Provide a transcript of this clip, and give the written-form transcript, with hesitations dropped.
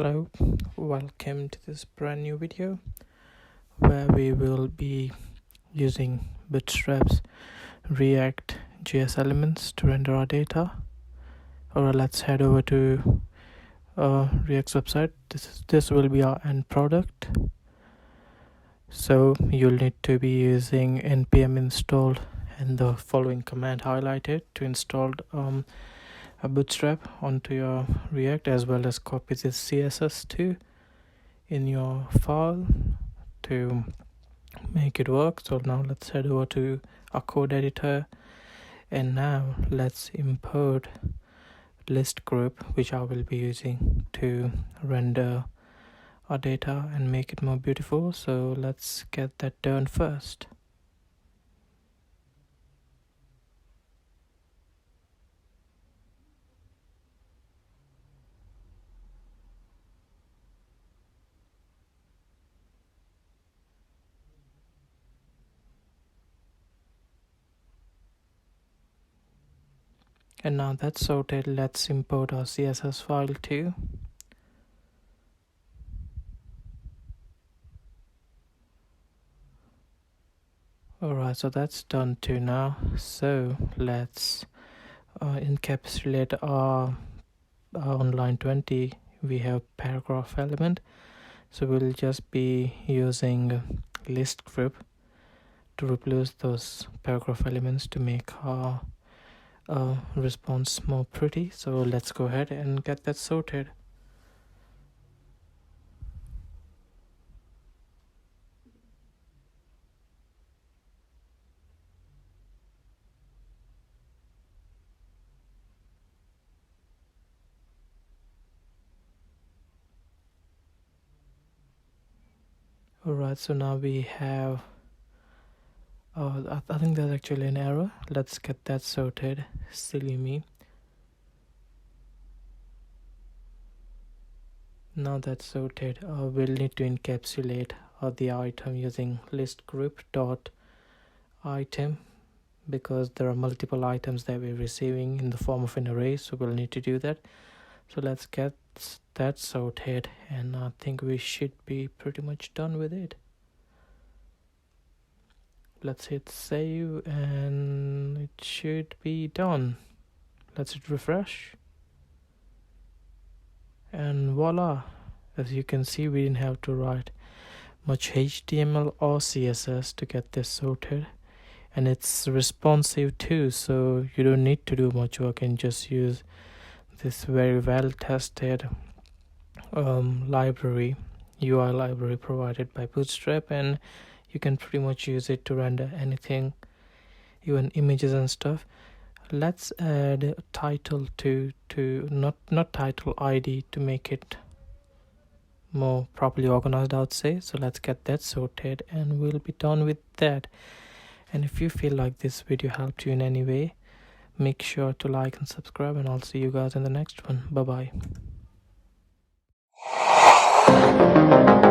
Hello, welcome to this brand new video where we will be using Bootstrap's ReactJS elements to render our data. Alright, let's head over to React's website. This will be our end product. So you'll need to be using npm install and the following command highlighted to install a bootstrap onto your React, as well as copy this CSS too in your file to make it work. So now let's head over to our code editor, and now let's import list group, which I will be using to render our data and make it more beautiful. So let's get that done first. And now that's sorted, let's import our CSS file too. Alright, so that's done too now. So let's encapsulate our on line 20. We have paragraph element, so we'll just be using list group to replace those paragraph elements to make our response more pretty. So let's go ahead and get that sorted. Alright, so now we have I think there's actually an error. Let's get that sorted. Silly me. Now that's sorted, we'll need to encapsulate the item using list group dot item, because there are multiple items that we're receiving in the form of an array, so we'll need to do that. So let's get that sorted, and I think we should be pretty much done with it. Let's hit save and it should be done. Let's hit refresh, and voila, as you can see, we didn't have to write much HTML or CSS to get this sorted, and it's responsive too, so you don't need to do much work and just use this very well tested library, UI library provided by Bootstrap, and you can pretty much use it to render anything, even images and stuff. Let's add a title to not title ID to make it more properly organized, I would say. So let's get that sorted and we'll be done with that. And if you feel like this video helped you in any way, make sure to like and subscribe, and I'll see you guys in the next one. Bye bye.